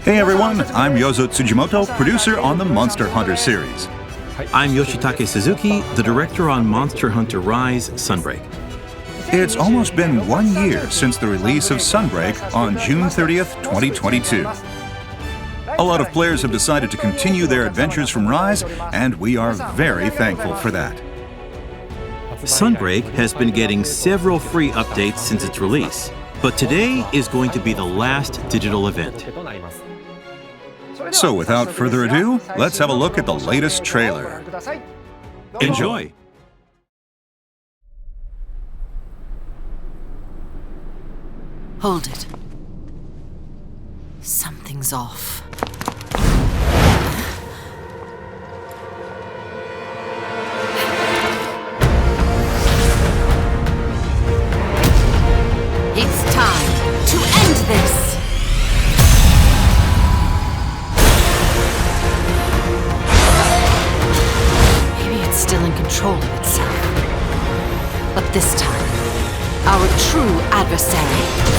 Hey everyone, I'm Ryozo Tsujimoto, producer on the Monster Hunter series. I'm Yoshitake Suzuki, the director on Monster Hunter Rise, Sunbreak. It's almost been 1 year since the release of Sunbreak on June 30th, 2022. A lot of players have decided to continue their adventures from Rise, and we are very thankful for that. Sunbreak has been getting several free updates since its release, but today is going to be the last digital event. So without further ado, let's have a look at the latest trailer. Enjoy! Hold it. Something's off. It's time to end this! Maybe it's still in control of itself. But this time, our true adversary.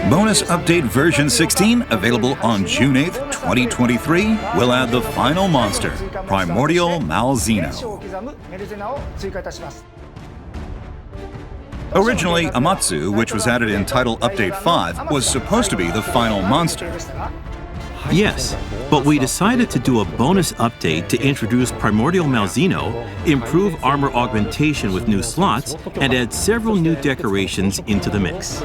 Bonus Update version 16, available on June 8th, 2023, will add the final monster, Primordial Malzeno. Originally, Amatsu, which was added in Title Update 5, was supposed to be the final monster. Yes, but we decided to do a bonus update to introduce Primordial Malzeno, improve armor augmentation with new slots, and add several new decorations into the mix.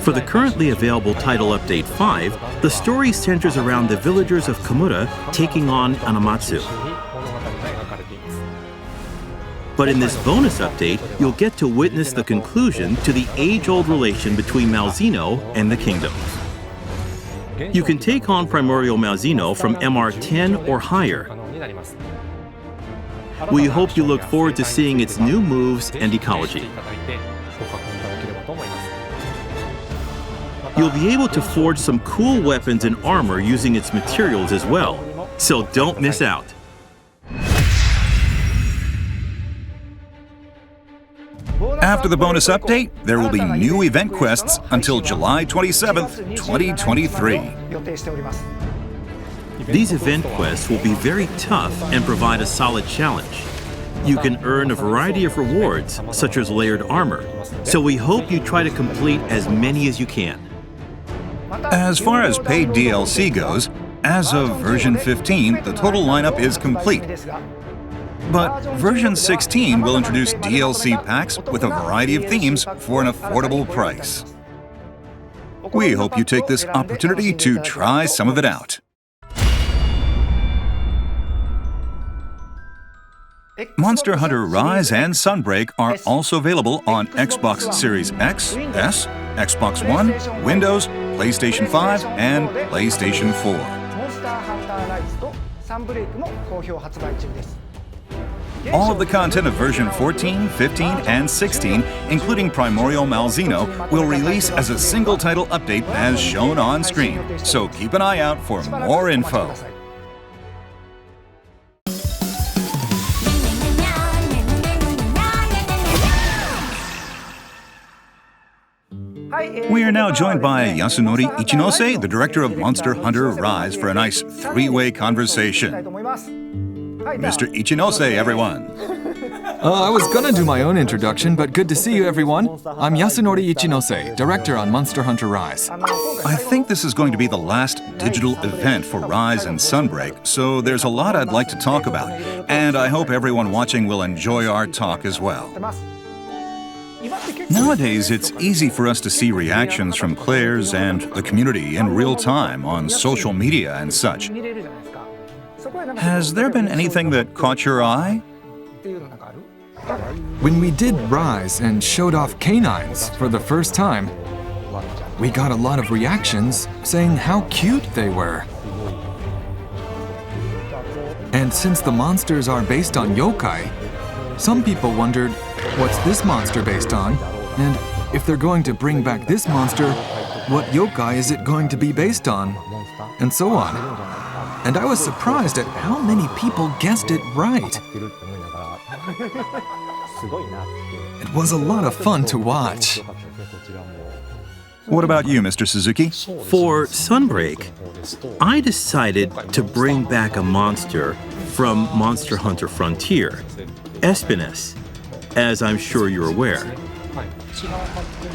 For the currently available Title Update 5, the story centers around the villagers of Kamura taking on Amatsu. But in this bonus update, you'll get to witness the conclusion to the age-old relation between Malzeno and the kingdom. You can take on Primordial Malzeno from MR10 or higher. We hope you look forward to seeing its new moves and ecology. You'll be able to forge some cool weapons and armor using its materials as well, so don't miss out. After the bonus update, there will be new event quests until July 27th, 2023. These event quests will be very tough and provide a solid challenge. You can earn a variety of rewards, such as layered armor, so we hope you try to complete as many as you can. As far as paid DLC goes, as of version 15, the total lineup is complete. But version 16 will introduce DLC packs with a variety of themes for an affordable price. We hope you take this opportunity to try some of it out. Monster Hunter Rise and Sunbreak are also available on Xbox Series X, S, Xbox One, Windows, PlayStation 5, and PlayStation 4. All of the content of version 14, 15, and 16, including Primordial Malzeno, will release as a single title update as shown on screen, so keep an eye out for more info. We are now joined by Yasunori Ichinose, the director of Monster Hunter Rise, for a nice three-way conversation. Mr. Ichinose, everyone. I was gonna do my own introduction, but good to see you, everyone. I'm Yasunori Ichinose, director on Monster Hunter Rise. I think this is going to be the last digital event for Rise and Sunbreak, so there's a lot I'd like to talk about, and I hope everyone watching will enjoy our talk as well. Nowadays, it's easy for us to see reactions from players and the community in real time on social media and such. Has there been anything that caught your eye? When we did Rise and showed off canines for the first time, we got a lot of reactions saying how cute they were. And since the monsters are based on yokai, some people wondered, what's this monster based on? And if they're going to bring back this monster, what yokai is it going to be based on? And so on. And I was surprised at how many people guessed it right. It was a lot of fun to watch. What about you, Mr. Suzuki? For Sunbreak, I decided to bring back a monster from Monster Hunter Frontier, Espiness, as I'm sure you're aware.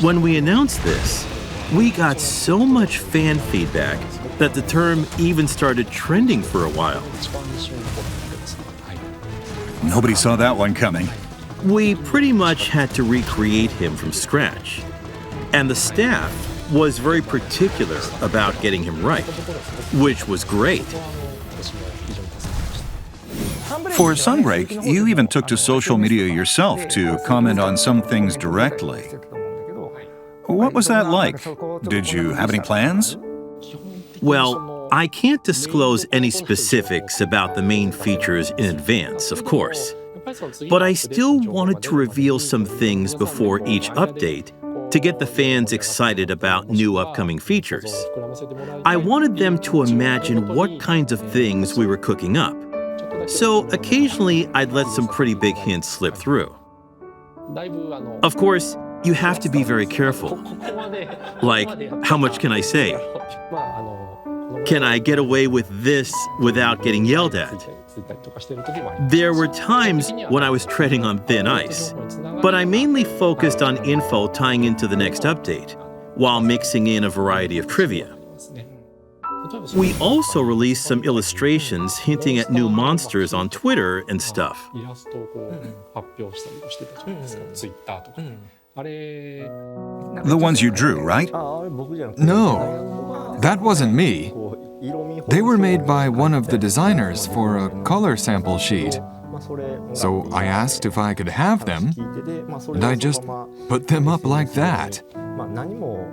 When we announced this, we got so much fan feedback that the term even started trending for a while. Nobody saw that one coming. We pretty much had to recreate him from scratch. And the staff was very particular about getting him right, which was great. For Sunbreak, you even took to social media yourself to comment on some things directly. What was that like? Did you have any plans? Well, I can't disclose any specifics about the main features in advance, of course. But I still wanted to reveal some things before each update to get the fans excited about new upcoming features. I wanted them to imagine what kinds of things we were cooking up. So occasionally I'd let some pretty big hints slip through. Of course, you have to be very careful. Like, how much can I say? Can I get away with this without getting yelled at? There were times when I was treading on thin ice, but I mainly focused on info tying into the next update, while mixing in a variety of trivia. We also released some illustrations hinting at new monsters on Twitter and stuff. The ones you drew, right? No, that wasn't me. They were made by one of the designers for a color sample sheet. So I asked if I could have them, and I just put them up like that.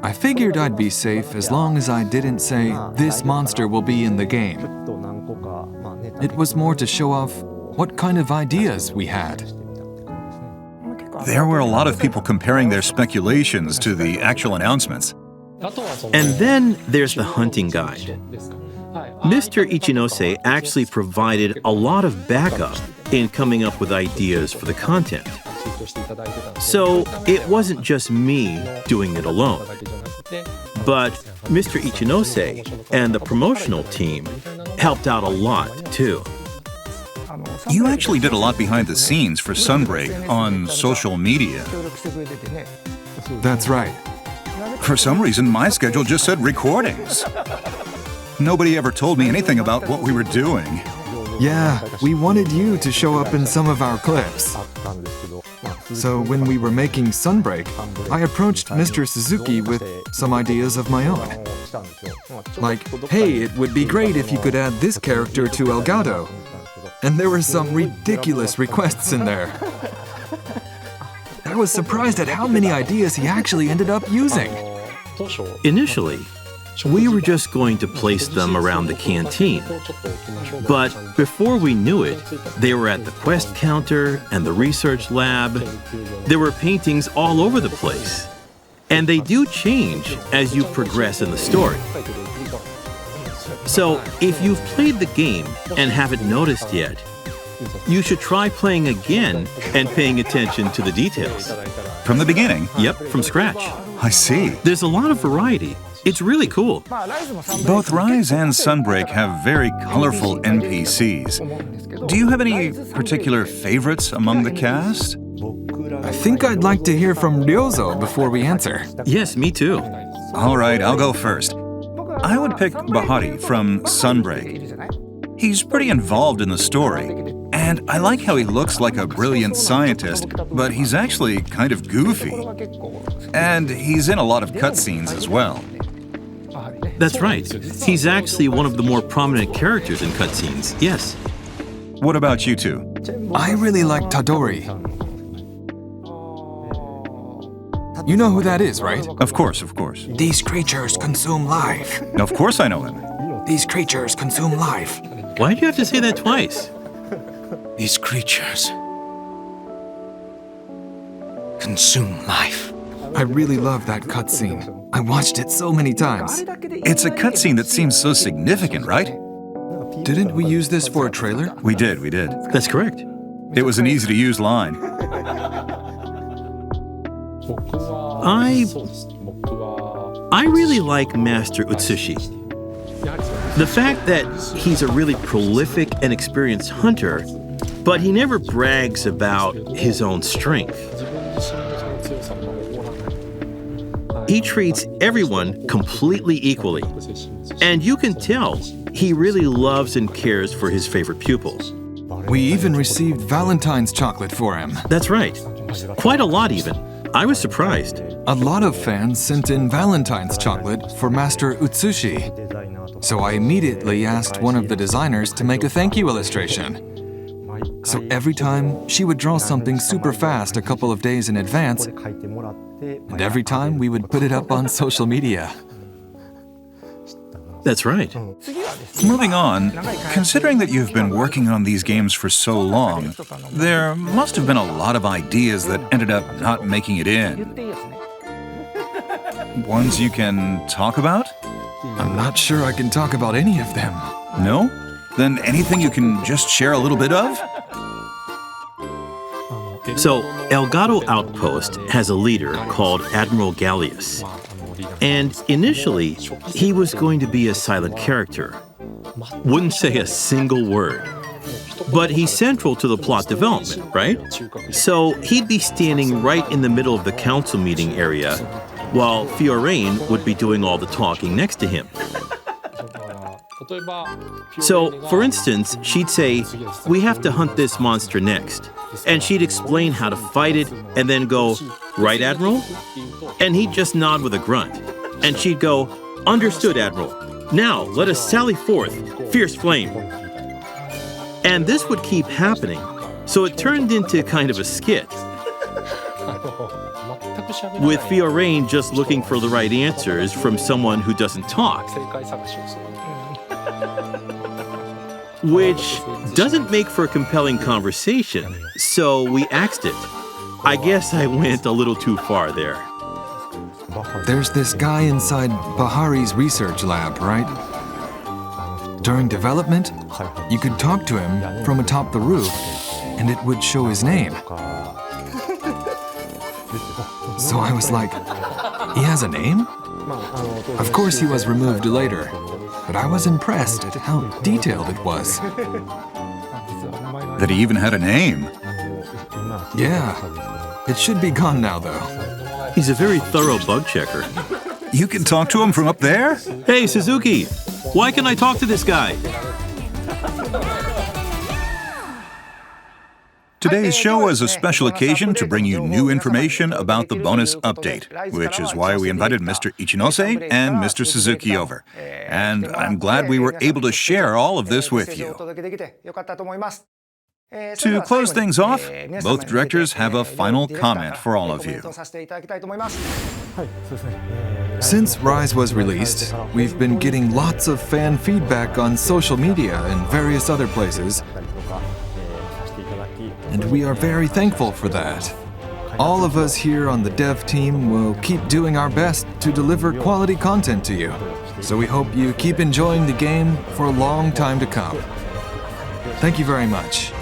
I figured I'd be safe as long as I didn't say, this monster will be in the game. It was more to show off what kind of ideas we had. There were a lot of people comparing their speculations to the actual announcements. And then there's the hunting guide. Mr. Ichinose actually provided a lot of backup in coming up with ideas for the content. So it wasn't just me doing it alone. But Mr. Ichinose and the promotional team helped out a lot too. You actually did a lot behind the scenes for Sunbreak on social media. That's right. For some reason, my schedule just said recordings. Nobody ever told me anything about what we were doing. Yeah, we wanted you to show up in some of our clips. So when we were making Sunbreak, I approached Mr. Suzuki with some ideas of my own. Like, hey, it would be great if you could add this character to Elgato. And there were some ridiculous requests in there. I was surprised at how many ideas he actually ended up using. Initially, we were just going to place them around the canteen. But before we knew it, they were at the quest counter and the research lab. There were paintings all over the place. And they do change as you progress in the story. So if you've played the game and haven't noticed yet, you should try playing again and paying attention to the details. From the beginning? Yep, from scratch. I see. There's a lot of variety. It's really cool. Both Rise and Sunbreak have very colorful NPCs. Do you have any particular favorites among the cast? I think I'd like to hear from Ryozo before we answer. Yes, me too. All right, I'll go first. I would pick Bahari from Sunbreak. He's pretty involved in the story, and I like how he looks like a brilliant scientist, but he's actually kind of goofy. And he's in a lot of cutscenes as well. That's right. He's actually one of the more prominent characters in cutscenes, yes. What about you two? I really like Tadori. You know who that is, right? Of course, of course. These creatures consume life. Of course I know him. These creatures consume life. Why do you have to say that twice? These creatures consume life. I really love that cutscene. I watched it so many times. It's a cutscene that seems so significant, right? Didn't we use this for a trailer? We did. That's correct. It was an easy-to-use line. I really like Master Utsushi. The fact that he's a really prolific and experienced hunter, but he never brags about his own strength. He treats everyone completely equally, and you can tell he really loves and cares for his favorite pupils. We even received Valentine's chocolate for him. That's right. Quite a lot even. I was surprised. A lot of fans sent in Valentine's chocolate for Master Utsushi. So I immediately asked one of the designers to make a thank you illustration. So every time, she would draw something super fast a couple of days in advance, and every time we would put it up on social media. That's right. Moving on, considering that you've been working on these games for so long, there must have been a lot of ideas that ended up not making it in. Ones you can talk about? I'm not sure I can talk about any of them. No? Then anything you can just share a little bit of? So, Elgato Outpost has a leader called Admiral Gallius. And initially, he was going to be a silent character. Wouldn't say a single word. But he's central to the plot development, right? So he'd be standing right in the middle of the council meeting area, while Fiorane would be doing all the talking next to him. So, for instance, she'd say, "We have to hunt this monster next." And she'd explain how to fight it, and then go, "Right, Admiral?" And he'd just nod with a grunt. And she'd go, "Understood, Admiral. Now, let us sally forth, fierce flame." And this would keep happening, so it turned into kind of a skit. With Fiorane just looking for the right answers from someone who doesn't talk. Which doesn't make for a compelling conversation, so we axed it. I guess I went a little too far there. There's this guy inside Bahari's research lab, right? During development, you could talk to him from atop the roof, and it would show his name. So I was like, he has a name? Of course he was removed later, but I was impressed at how detailed it was. That he even had a name. Yeah, it should be gone now though. He's a very thorough bug checker. You can talk to him from up there? Hey, Suzuki, why can I talk to this guy? Today's show is a special occasion to bring you new information about the bonus update, which is why we invited Mr. Ichinose and Mr. Suzuki over. And I'm glad we were able to share all of this with you. To close things off, both directors have a final comment for all of you. Since Rise was released, we've been getting lots of fan feedback on social media and various other places. And we are very thankful for that. All of us here on the dev team will keep doing our best to deliver quality content to you. So we hope you keep enjoying the game for a long time to come. Thank you very much.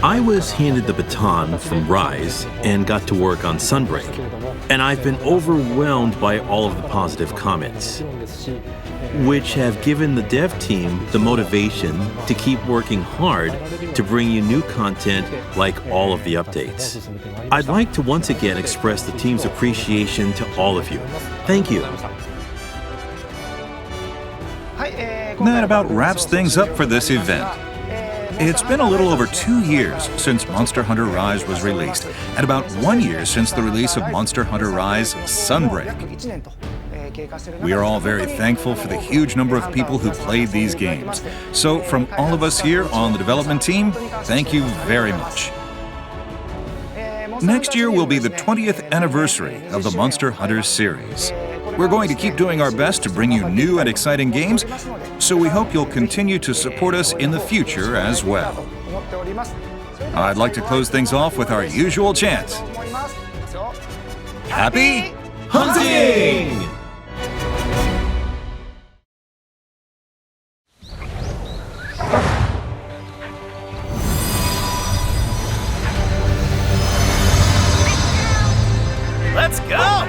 I was handed the baton from Rise and got to work on Sunbreak, and I've been overwhelmed by all of the positive comments, which have given the dev team the motivation to keep working hard to bring you new content like all of the updates. I'd like to once again express the team's appreciation to all of you. Thank you. That about wraps things up for this event. It's been a little over 2 years since Monster Hunter Rise was released, and about 1 year since the release of Monster Hunter Rise Sunbreak. We are all very thankful for the huge number of people who played these games. So from all of us here on the development team, thank you very much. Next year will be the 20th anniversary of the Monster Hunters series. We're going to keep doing our best to bring you new and exciting games, so we hope you'll continue to support us in the future as well. I'd like to close things off with our usual chant. Happy hunting! Let's go!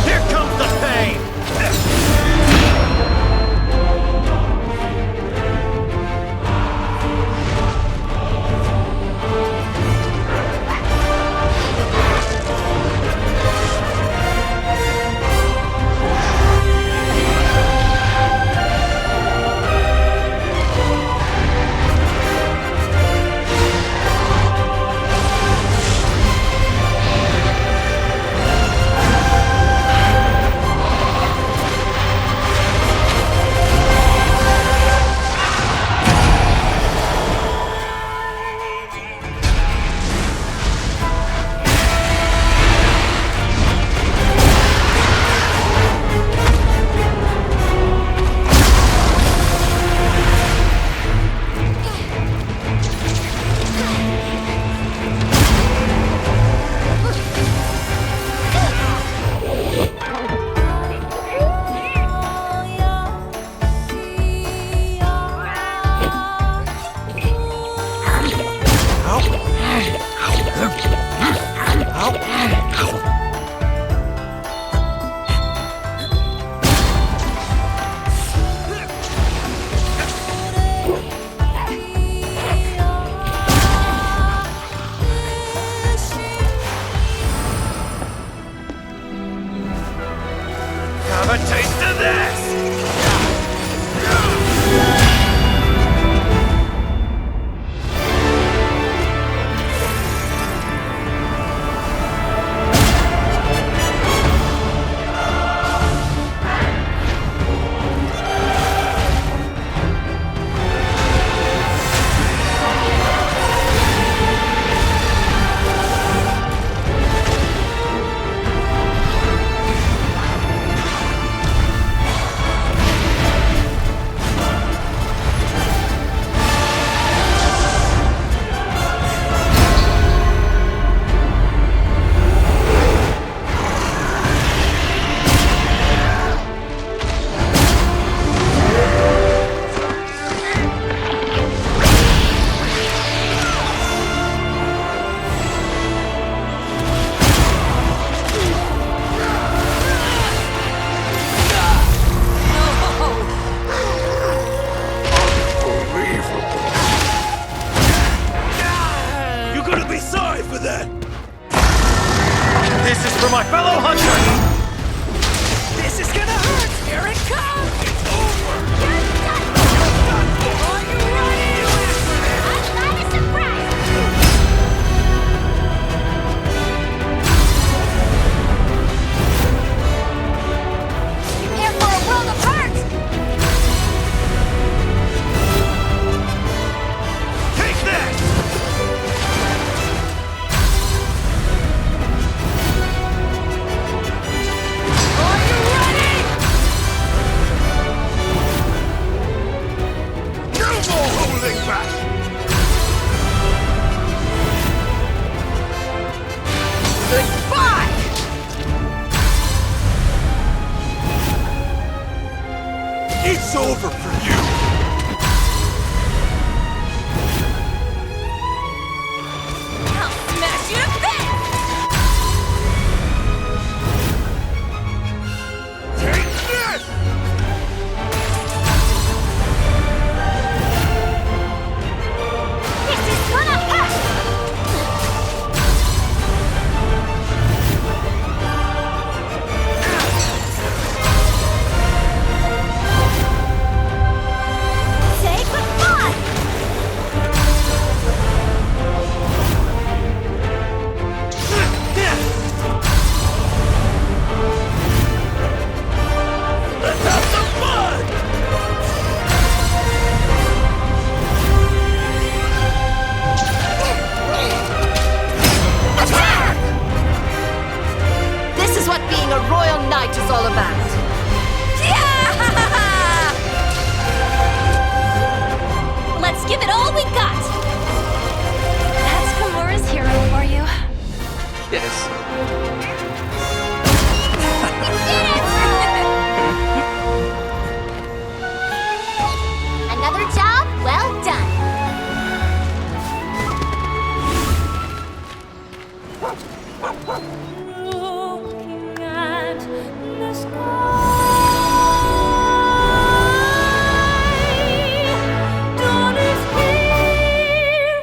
Here comes the pain! Have a taste of this! This is for my fellow hunters! This is gonna hurt! Here it comes! It's over! Are you ready? I'm glad it's surprise! Here for a world of hurt! Take this! It's over for you! I'll smash you to bits! Take this! This is gonna hurt! Another job well done. Looking at the sky, dawn is here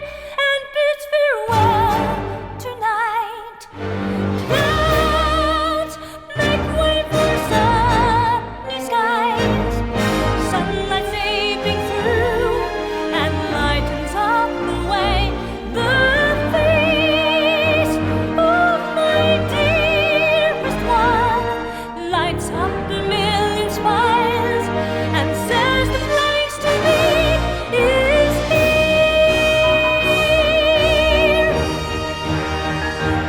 and bids farewell tonight. Clouds make way for sunny skies. Sunlight seeping through and lightens up the way. The face of my dearest one lights up a million smiles and says the place to be is here.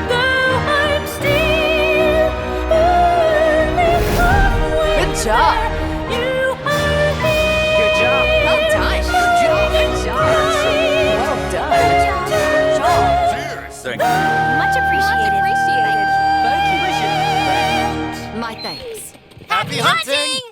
Though I'm still only halfway Good job. there, you are here. Good job. Well done. Good job. Good job. Well done. Good job. Thank Much appreciated. My thanks. Happy hunting!